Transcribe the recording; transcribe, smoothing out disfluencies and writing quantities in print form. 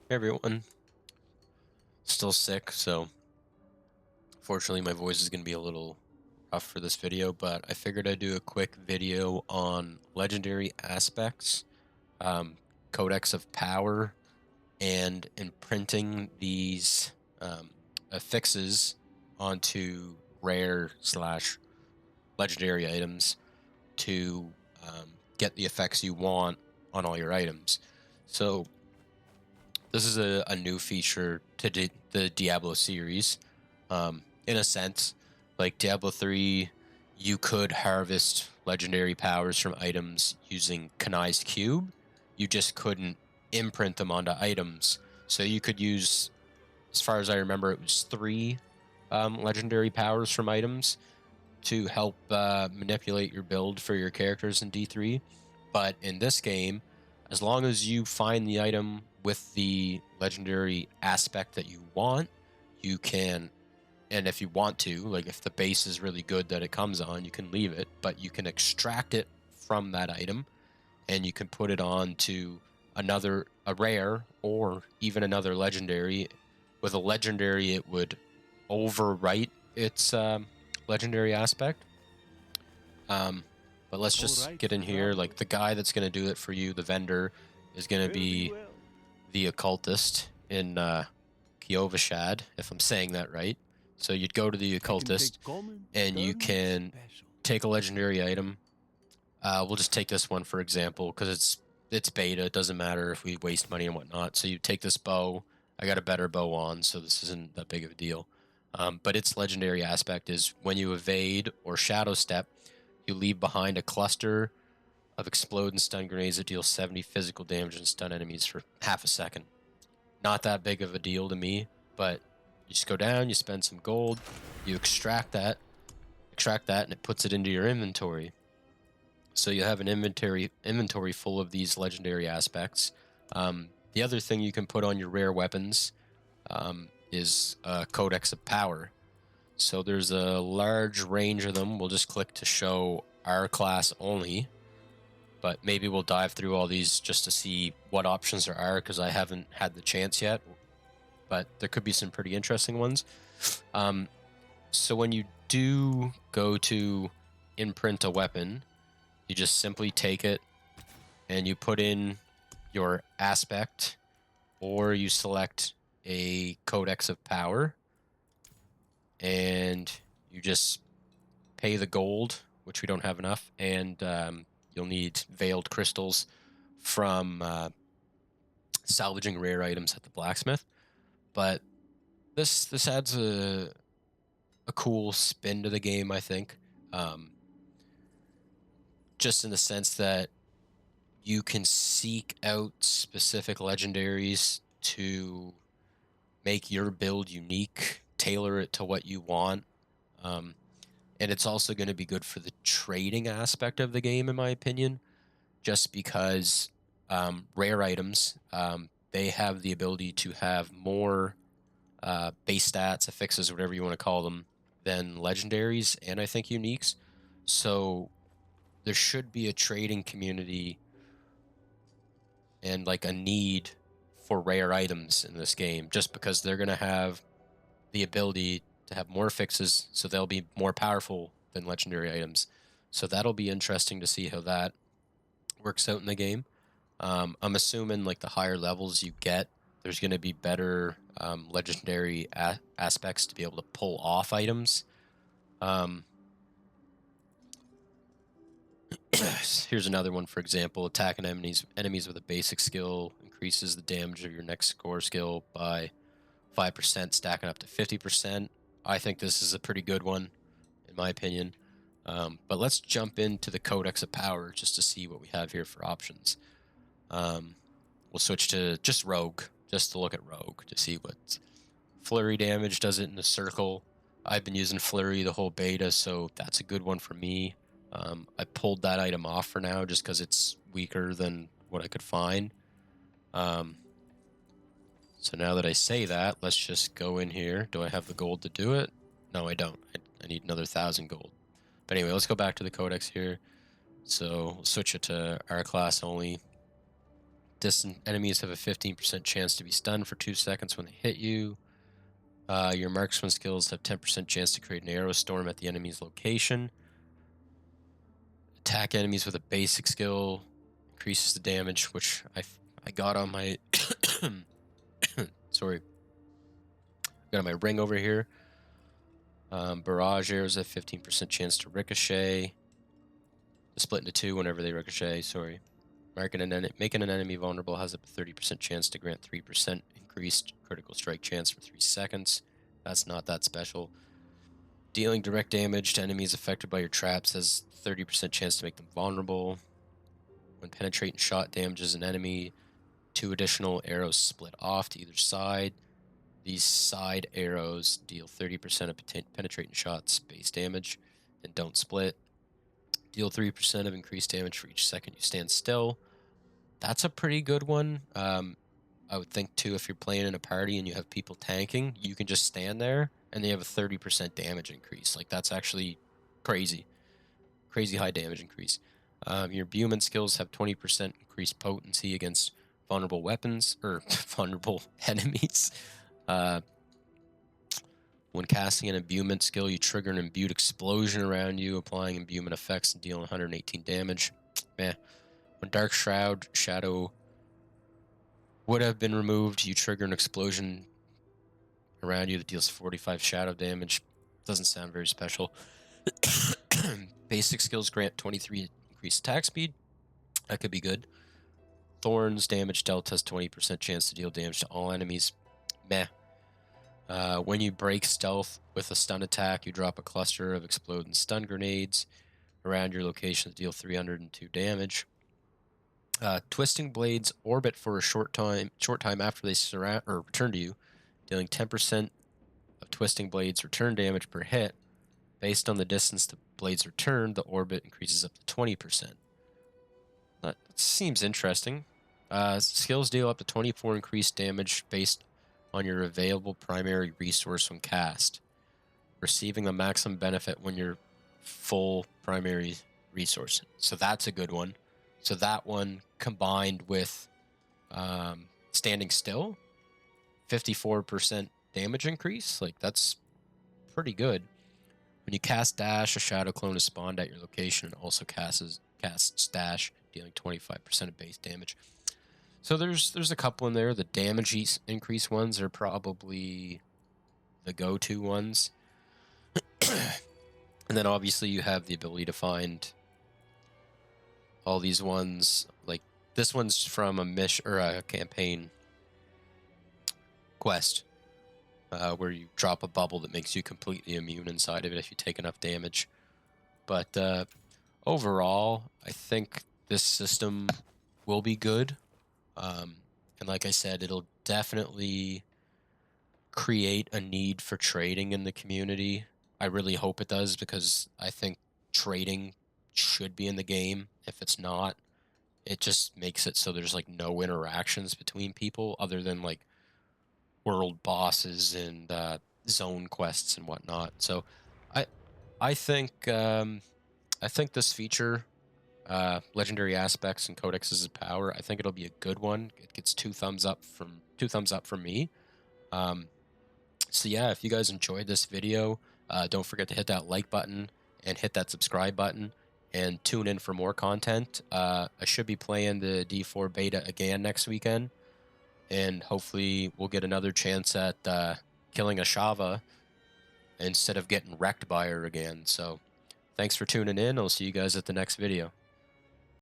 Hey everyone, still sick, so fortunately my voice is going to be a little rough for this video, but I figured I'd do a quick video on legendary aspects, um, Codex of Power, and imprinting these affixes onto rare slash legendary items to get the effects you want on all your items. So this is a new feature to the Diablo series. In a sense, like Diablo 3, you could harvest legendary powers from items using Kanai's Cube. You just couldn't imprint them onto items. So you could use, as far as I remember, it was three legendary powers from items to help manipulate your build for your characters in D3. But in this game, as long as you find the item with the legendary aspect that you want, you can, and if you want to, like if the base is really good that it comes on, you can leave it, but you can extract it from that item and you can put it on to a rare, or even another legendary. With a legendary, it would overwrite its legendary aspect. Um, but let's All just right, get in here. Like traveler. the guy that's going to do it for you, the vendor, is going to Fare thee be well. the occultist in Kiovashad, if I'm saying that right. So you'd go to the I can take occultist common, and you turn can special. take a legendary item. We'll just take this one for example because it's beta. It doesn't matter if we waste money and whatnot. So you take this bow. I got a better bow on, so this isn't that big of a deal. But its legendary aspect is when you evade or shadow step, you leave behind a cluster of explode and stun grenades that deal 70 physical damage and stun enemies for half a second. Not that big of a deal to me, but you just go down, you spend some gold, you extract that, and it puts it into your inventory. So you have an inventory full of these legendary aspects. The other thing you can put on your rare weapons is a Codex of Power. So there's a large range of them. We'll just click to show our class only, but maybe we'll dive through all these just to see what options there are because I haven't had the chance yet. But there could be some pretty interesting ones. Um, so when you do go to imprint a weapon, you just simply take it and you put in your aspect, or you select a Codex of Power, and you just pay the gold, which we don't have enough, and you'll need veiled crystals from salvaging rare items at the blacksmith. But this adds a cool spin to the game, I think. Um, just in the sense that you can seek out specific legendaries to make your build unique, tailor it to what you want. Um, and it's also going to be good for the trading aspect of the game, in my opinion, just because rare items, they have the ability to have more base stats, affixes, whatever you want to call them, than legendaries and I think uniques. So there should be a trading community and like a need for rare items in this game just because they're going to have the ability to have more fixes, so they'll be more powerful than legendary items. So that'll be interesting to see how that works out in the game. I'm assuming like the higher levels you get, there's going to be better legendary aspects to be able to pull off items. Um, Here's another one, for example: attacking enemies with a basic skill increases the damage of your next score skill by 5%, stacking up to 50%. I think this is a pretty good one, in my opinion. But let's jump into the Codex of Power just to see what we have here for options. Um, we'll switch to just Rogue, just to look at Rogue to see what flurry damage does it in a circle. I've been using flurry the whole beta, so that's a good one for me. I pulled that item off for now just because it's weaker than what I could find. Um, so now that I say that, let's just go in here. Do I have the gold to do it? No, I don't. I need another 1,000 gold. But anyway, let's go back to the codex here. So we'll switch it to our class only Distant enemies have a 15% chance to be stunned for 2 seconds when they hit you. Your marksman skills have 10% chance to create an arrow storm at the enemy's location. Attack enemies with a basic skill increases the damage, which I got on my sorry, got on my ring over here. Barrage arrows have 15% chance to ricochet. To split into 2 whenever they ricochet. Sorry. Making an enemy vulnerable has a 30% chance to grant 3% increased critical strike chance for 3 seconds. That's not that special. Dealing direct damage to enemies affected by your traps has 30% chance to make them vulnerable. When penetrating shot damages an enemy, 2 additional arrows split off to either side. These side arrows deal 30% of penetrating shots base damage and don't split. Deal 3% of increased damage for each second you stand still. That's a pretty good one. I would think too, if you're playing in a party and you have people tanking, you can just stand there and they have a 30% damage increase. Like, that's actually crazy. Crazy high damage increase. Your Buman skills have 20% increased potency against vulnerable weapons or vulnerable enemies. When casting an imbuement skill, you trigger an imbued explosion around you, applying imbuement effects and dealing 118 damage. Meh. When Dark Shroud Shadow would have been removed, you trigger an explosion around you that deals 45 shadow damage. Doesn't sound very special. Basic skills grant 23 increased attack speed. That could be good. Thorns damage dealt has 20% chance to deal damage to all enemies. Meh. When you break stealth with a stun attack, you drop a cluster of exploding stun grenades around your location to deal 302 damage. Twisting blades orbit for a short time after they surround or return to you, dealing 10% of twisting blades return damage per hit. Based on the distance the blades return, the orbit increases up to 20%. That seems interesting. Skills deal up to 24 increased damage based on your available primary resource when cast, receiving the maximum benefit when you're full primary resource. So that's a good one. So that one combined with standing still, 54% damage increase. Like, that's pretty good. When you cast Dash, a shadow clone is spawned at your location and also casts Dash, dealing 25% of base damage. So there's a couple in there. The damage increase ones are probably the go-to ones. And then obviously you have the ability to find all these ones. Like, this one's from a mission or a campaign quest, where you drop a bubble that makes you completely immune inside of it if you take enough damage. But overall, I think this system will be good. And like I said, it'll definitely create a need for trading in the community. I really hope it does, because I think trading should be in the game. If it's not, it just makes it so there's like no interactions between people other than like world bosses and zone quests and whatnot. So I I think this feature, legendary aspects and codexes of power, I think it'll be a good one. It gets two thumbs up from me. Um, so yeah, if you guys enjoyed this video, don't forget to hit that like button and hit that subscribe button and tune in for more content. I should be playing the D4 beta again next weekend, and hopefully we'll get another chance at killing a Shava instead of getting wrecked by her again. So thanks for tuning in. I'll see you guys at the next video.